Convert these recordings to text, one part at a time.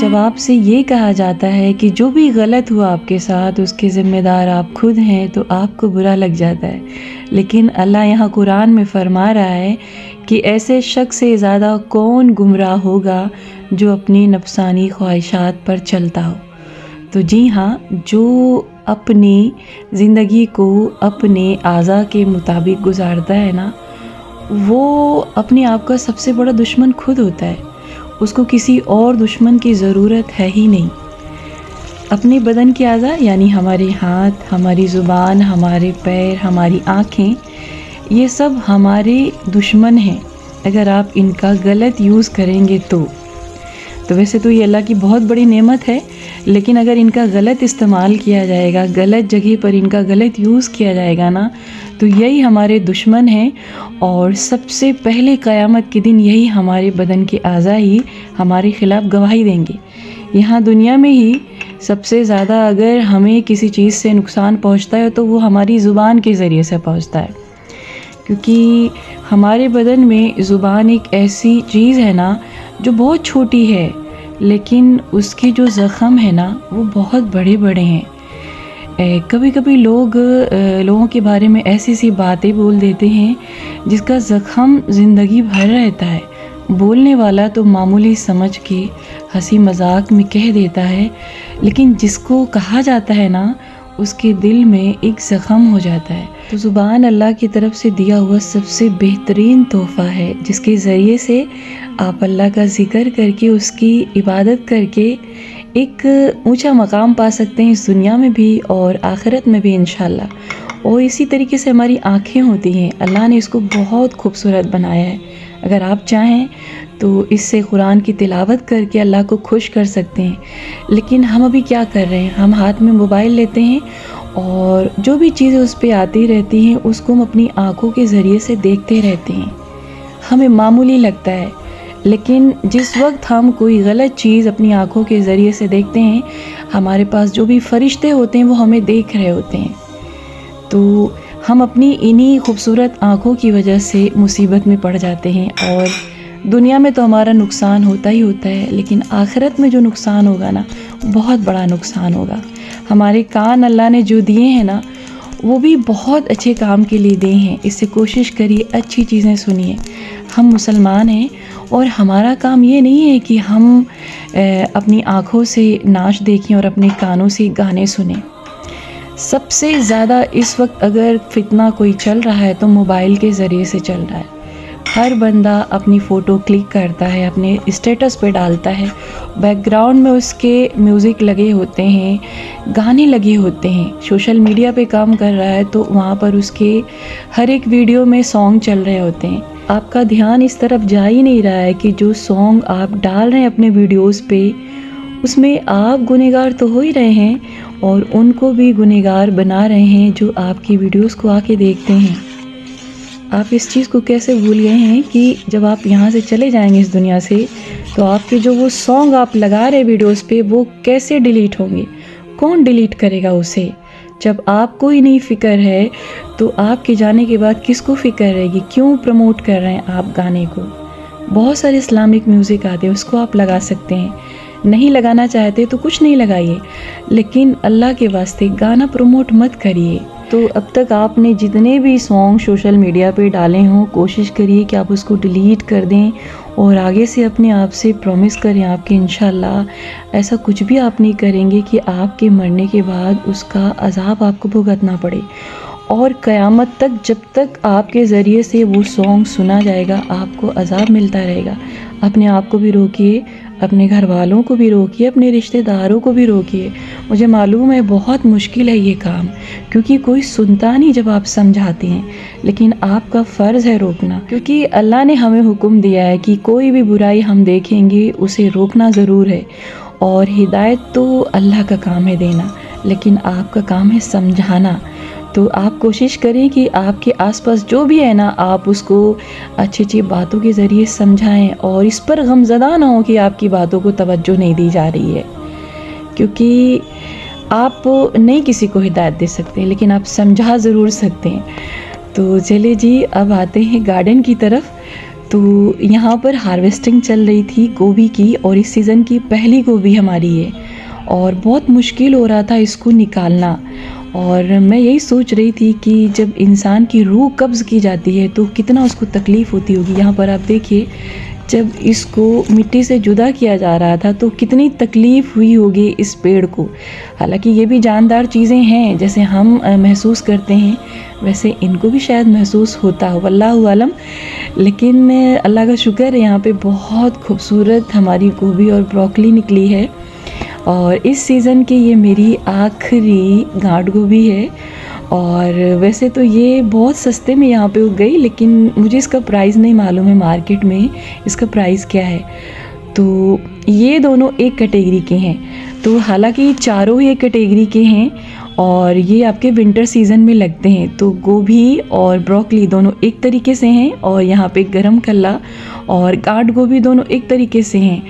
जवाब से ये कहा जाता है कि जो भी गलत हुआ आपके साथ उसके ज़िम्मेदार आप खुद हैं, तो आपको बुरा लग जाता है। लेकिन अल्लाह यहाँ कुरान में फरमा रहा है कि ऐसे शख्स से ज़्यादा कौन गुमराह होगा जो अपनी नफसानी ख्वाहिशात पर चलता हो। तो जी हाँ, जो अपनी ज़िंदगी को अपने आज़ा के मुताबिक गुजारता है ना, वो अपने आप का सबसे बड़ा दुश्मन खुद होता है। उसको किसी और दुश्मन की ज़रूरत है ही नहीं। अपने बदन के आज़ा यानी हमारे हाथ, हमारी ज़ुबान, हमारे पैर, हमारी आँखें, ये सब हमारे दुश्मन हैं अगर आप इनका गलत यूज़ करेंगे तो वैसे तो ये अल्लाह की बहुत बड़ी नेमत है, लेकिन अगर इनका गलत इस्तेमाल किया जाएगा, गलत जगह पर इनका गलत यूज़ किया जाएगा ना, तो यही हमारे दुश्मन हैं। और सबसे पहले क़यामत के दिन यही हमारे बदन के आज़ा ही हमारे ख़िलाफ़ गवाही देंगे। यहाँ दुनिया में ही सबसे ज़्यादा अगर हमें किसी चीज़ से नुकसान पहुँचता है तो वो हमारी ज़ुबान के ज़रिए से पहुँचता है, क्योंकि हमारे बदन में ज़ुबान एक ऐसी चीज़ है ना जो बहुत छोटी है, लेकिन उसके जो ज़ख़म है ना वो बहुत बड़े बड़े हैं। कभी कभी लोगों के बारे में ऐसी सी बातें बोल देते हैं जिसका ज़ख़म ज़िंदगी भर रहता है। बोलने वाला तो मामूली समझ के हंसी मजाक में कह देता है, लेकिन जिसको कहा जाता है ना उसके दिल में एक ज़ख़म हो जाता है। तो ज़ुबान अल्लाह की तरफ से दिया हुआ सबसे बेहतरीन तोहफ़ा है, जिसके ज़रिए से आप अल्लाह का ज़िक्र करके, उसकी इबादत करके एक ऊंचा मकाम पा सकते हैं इस दुनिया में भी और आखिरत में भी इंशाल्लाह। और इसी तरीके से हमारी आँखें होती हैं, अल्लाह ने इसको बहुत खूबसूरत बनाया है। अगर आप चाहें तो इससे कुरान की तिलावत करके अल्लाह को खुश कर सकते हैं। लेकिन हम अभी क्या कर रहे हैं, हम हाथ में मोबाइल लेते हैं और जो भी चीज़ें उस पर आती रहती हैं उसको हम अपनी आँखों के ज़रिए से देखते रहते हैं। हमें मामूली लगता है, लेकिन जिस वक्त हम कोई गलत चीज़ अपनी आँखों के ज़रिए से देखते हैं, हमारे पास जो भी फरिश्ते होते हैं वो हमें देख रहे होते हैं। तो हम अपनी इन्हीं खूबसूरत आँखों की वजह से मुसीबत में पड़ जाते हैं। और दुनिया में तो हमारा नुकसान होता ही होता है, लेकिन आखिरत में जो नुकसान होगा ना बहुत बड़ा नुकसान होगा। हमारे कान अल्लाह ने जो दिए हैं ना वो भी बहुत अच्छे काम के लिए दिए हैं। इससे कोशिश करिए अच्छी चीज़ें सुनिए। हम मुसलमान हैं और हमारा काम ये नहीं है कि हम अपनी आँखों से नाच देखें और अपने कानों से गाने सुने। सबसे ज़्यादा इस वक्त अगर फितना कोई चल रहा है तो मोबाइल के ज़रिए से चल रहा है। हर बंदा अपनी फ़ोटो क्लिक करता है, अपने स्टेटस पे डालता है, बैकग्राउंड में उसके म्यूज़िक लगे होते हैं, गाने लगे होते हैं। सोशल मीडिया पे काम कर रहा है तो वहाँ पर उसके हर एक वीडियो में सॉन्ग चल रहे होते हैं। आपका ध्यान इस तरफ जा ही नहीं रहा है कि जो सॉन्ग आप डाल रहे हैं अपने वीडियोज़ पे, उसमें आप गुनहगार तो हो ही रहे हैं और उनको भी गुनहगार बना रहे हैं जो आपकी वीडियोस को आके देखते हैं। आप इस चीज़ को कैसे भूल गए हैं कि जब आप यहाँ से चले जाएंगे इस दुनिया से तो आपके जो वो सॉन्ग आप लगा रहे वीडियोस पे वो कैसे डिलीट होंगे, कौन डिलीट करेगा उसे। जब आपको ही नहीं फ़िक्र है तो आपके जाने के बाद किसको फ़िक्र रहेगी। क्यों प्रमोट कर रहे हैं आप गाने को। बहुत सारे इस्लामिक म्यूज़िक आते हैं, उसको आप लगा सकते हैं। नहीं लगाना चाहते तो कुछ नहीं लगाइए, लेकिन अल्लाह के वास्ते गाना प्रमोट मत करिए। तो अब तक आपने जितने भी सॉन्ग सोशल मीडिया पे डाले हों, कोशिश करिए कि आप उसको डिलीट कर दें और आगे से अपने आप से प्रॉमिस करें आपके इंशाल्लाह ऐसा कुछ भी आप नहीं करेंगे कि आपके मरने के बाद उसका अज़ाब आपको भुगतना पड़े। और क़यामत तक जब तक आपके ज़रिए से वो सॉन्ग सुना जाएगा आपको अज़ाब मिलता रहेगा। अपने आप को भी रोकिए, अपने घर वालों को भी रोकिए, अपने रिश्तेदारों को भी रोकिए। मुझे मालूम है बहुत मुश्किल है ये काम, क्योंकि कोई सुनता नहीं जब आप समझाते हैं, लेकिन आपका फ़र्ज़ है रोकना, क्योंकि अल्लाह ने हमें हुक्म दिया है कि कोई भी बुराई हम देखेंगे उसे रोकना ज़रूर है। और हिदायत तो अल्लाह का काम है देना, लेकिन आपका काम है समझाना। तो आप कोशिश करें कि आपके आसपास जो भी है ना आप उसको अच्छी अच्छी बातों के ज़रिए समझाएं और इस पर गमज़दा ना हो कि आपकी बातों को तवज्जो नहीं दी जा रही है, क्योंकि आप नहीं किसी को हिदायत दे सकते लेकिन आप समझा ज़रूर सकते हैं। तो चलिए जी, अब आते हैं गार्डन की तरफ। तो यहाँ पर हार्वेस्टिंग चल रही थी गोभी की, और इस सीज़न की पहली गोभी हमारी है, और बहुत मुश्किल हो रहा था इसको निकालना। और मैं यही सोच रही थी कि जब इंसान की रूह कब्ज़ की जाती है तो कितना उसको तकलीफ़ होती होगी। यहाँ पर आप देखिए, जब इसको मिट्टी से जुदा किया जा रहा था तो कितनी तकलीफ़ हुई होगी इस पेड़ को। हालांकि ये भी जानदार चीज़ें हैं, जैसे हम महसूस करते हैं वैसे इनको भी शायद महसूस होता हो, अल्लाहु आलम। लेकिन अल्लाह का शुक्र है, यहाँ पे बहुत खूबसूरत हमारी गोभी और ब्रोकली निकली है। और इस सीज़न की ये मेरी आखिरी गांठ गोभी है। और वैसे तो ये बहुत सस्ते में यहाँ पे उग गई, लेकिन मुझे इसका प्राइस नहीं मालूम है मार्केट में इसका प्राइस क्या है। तो ये दोनों एक कैटेगरी के हैं। तो हालांकि चारों ही एक कैटेगरी के हैं और ये आपके विंटर सीज़न में लगते हैं। तो गोभी और ब्रोकली दोनों एक तरीके से हैं, और यहाँ पे गरम कल्ला और गांठ गोभी दोनों एक तरीके से हैं।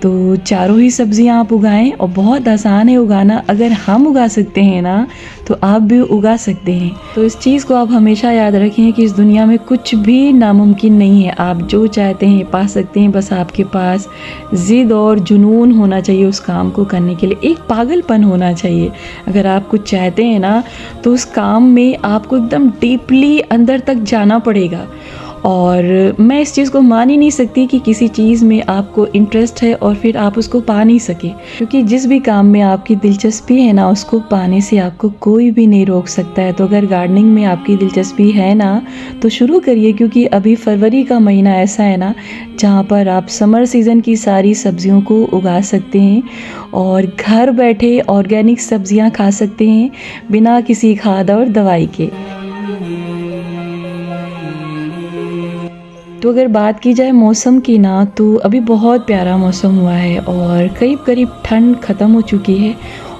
तो चारों ही सब्जियां आप उगाएं, और बहुत आसान है उगाना। अगर हम उगा सकते हैं ना, तो आप भी उगा सकते हैं। तो इस चीज़ को आप हमेशा याद रखें कि इस दुनिया में कुछ भी नामुमकिन नहीं है। आप जो चाहते हैं पा सकते हैं, बस आपके पास ज़िद और जुनून होना चाहिए उस काम को करने के लिए, एक पागलपन होना चाहिए। अगर आप कुछ चाहते हैं ना, तो उस काम में आपको एकदम डीपली अंदर तक जाना पड़ेगा। और मैं इस चीज़ को मान ही नहीं सकती कि किसी चीज़ में आपको इंटरेस्ट है और फिर आप उसको पा नहीं सके, क्योंकि जिस भी काम में आपकी दिलचस्पी है ना, उसको पाने से आपको कोई भी नहीं रोक सकता है। तो अगर गार्डनिंग में आपकी दिलचस्पी है ना, तो शुरू करिए, क्योंकि अभी फरवरी का महीना ऐसा है ना जहाँ पर आप समर सीज़न की सारी सब्जियों को उगा सकते हैं और घर बैठे ऑर्गेनिक सब्जियाँ खा सकते हैं बिना किसी खाद और दवाई के। तो अगर बात की जाए मौसम की ना, तो अभी बहुत प्यारा मौसम हुआ है और करीब करीब ठंड ख़त्म हो चुकी है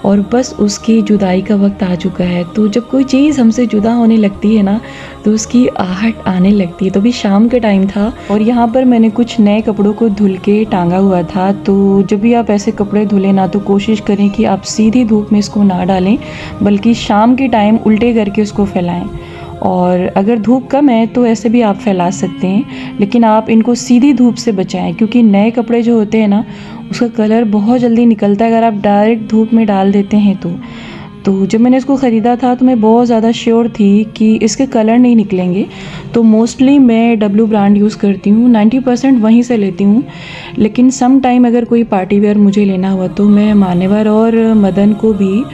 और बस उसकी जुदाई का वक्त आ चुका है। तो जब कोई चीज़ हमसे जुदा होने लगती है ना, तो उसकी आहट आने लगती है। तो अभी शाम का टाइम था और यहाँ पर मैंने कुछ नए कपड़ों को धुल के टांगा हुआ था। तो जब भी आप ऐसे कपड़े धुलें ना, तो कोशिश करें कि आप सीधी धूप में इसको ना डालें, बल्कि शाम के टाइम उल्टे करके उसको फैलाएं। और अगर धूप कम है तो ऐसे भी आप फैला सकते हैं, लेकिन आप इनको सीधी धूप से बचाएं, क्योंकि नए कपड़े जो होते हैं ना, उसका कलर बहुत जल्दी निकलता है अगर आप डायरेक्ट धूप में डाल देते हैं तो जब मैंने इसको ख़रीदा था तो मैं बहुत ज़्यादा श्योर थी कि इसके कलर नहीं निकलेंगे। तो मोस्टली मैं डब्ल्यू ब्रांड यूज़ करती हूँ, 90% वहीं से लेती हूँ। लेकिन सम टाइम अगर कोई पार्टी वेयर मुझे लेना हुआ तो मैं मान्यवर और मदन को भी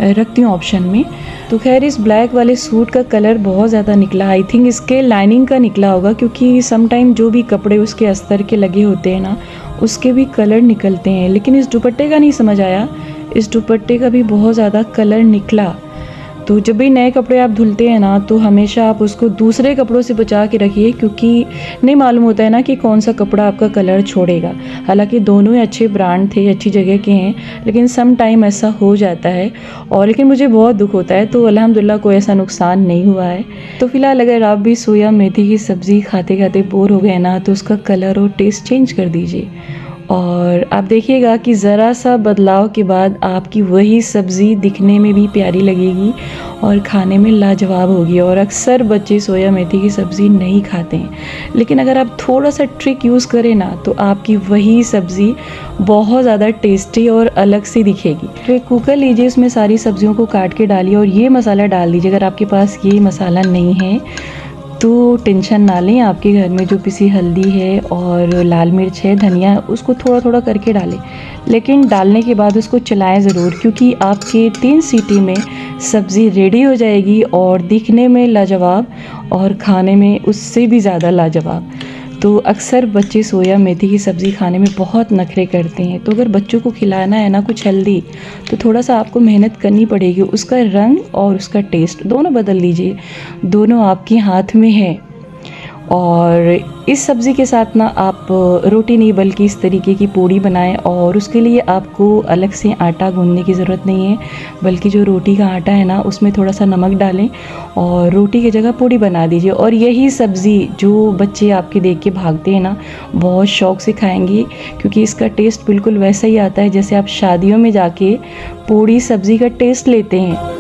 रखती हूँ ऑप्शन में। तो खैर, इस ब्लैक वाले सूट का कलर बहुत ज़्यादा निकला। आई थिंक इसके लाइनिंग का निकला होगा, क्योंकि सम टाइम जो भी कपड़े उसके अस्तर के लगे होते हैं ना, उसके भी कलर निकलते हैं। लेकिन इस दुपट्टे का नहीं समझ आया, इस दुपट्टे का भी बहुत ज़्यादा कलर निकला। तो जब भी नए कपड़े आप धुलते हैं ना, तो हमेशा आप उसको दूसरे कपड़ों से बचा के रखिए, क्योंकि नहीं मालूम होता है ना कि कौन सा कपड़ा आपका कलर छोड़ेगा। हालांकि दोनों ही अच्छे ब्रांड थे, अच्छी जगह के हैं, लेकिन सम टाइम ऐसा हो जाता है। और लेकिन मुझे बहुत दुख होता है, तो अल्हम्दुलिल्लाह कोई ऐसा नुकसान नहीं हुआ है। तो फिलहाल अगर आप भी सोया मेथी की सब्ज़ी खाते खाते बोर हो गए ना, तो उसका कलर और टेस्ट चेंज कर दीजिए और आप देखिएगा कि ज़रा सा बदलाव के बाद आपकी वही सब्ज़ी दिखने में भी प्यारी लगेगी और खाने में लाजवाब होगी। और अक्सर बच्चे सोया मेथी की सब्ज़ी नहीं खाते हैं, लेकिन अगर आप थोड़ा सा ट्रिक यूज़ करें ना, तो आपकी वही सब्ज़ी बहुत ज़्यादा टेस्टी और अलग सी दिखेगी। तो एक कुकर लीजिए, उसमें सारी सब्जियों को काट के डालिए और ये मसाला डाल दीजिए। अगर आपके पास ये मसाला नहीं है तो टेंशन ना लें, आपके घर में जो पिसी हल्दी है और लाल मिर्च है, धनिया, उसको थोड़ा थोड़ा करके डालें। लेकिन डालने के बाद उसको चलाएं ज़रूर, क्योंकि आपके 3 सीटी में सब्ज़ी रेडी हो जाएगी और दिखने में लाजवाब और खाने में उससे भी ज़्यादा लाजवाब। तो अक्सर बच्चे सोया मेथी की सब्ज़ी खाने में बहुत नखरे करते हैं। तो अगर बच्चों को खिलाना है ना कुछ हेल्दी, तो थोड़ा सा आपको मेहनत करनी पड़ेगी। उसका रंग और उसका टेस्ट दोनों बदल दीजिए, दोनों आपके हाथ में है। और इस सब्ज़ी के साथ ना आप रोटी नहीं बल्कि इस तरीके की पूड़ी बनाएं, और उसके लिए आपको अलग से आटा गूंदने की ज़रूरत नहीं है, बल्कि जो रोटी का आटा है ना, उसमें थोड़ा सा नमक डालें और रोटी की जगह पूड़ी बना दीजिए। और यही सब्ज़ी जो बच्चे आपके देख के भागते हैं ना, बहुत शौक़ से खाएंगे, क्योंकि इसका टेस्ट बिल्कुल वैसा ही आता है जैसे आप शादियों में जाके पूड़ी सब्ज़ी का टेस्ट लेते हैं।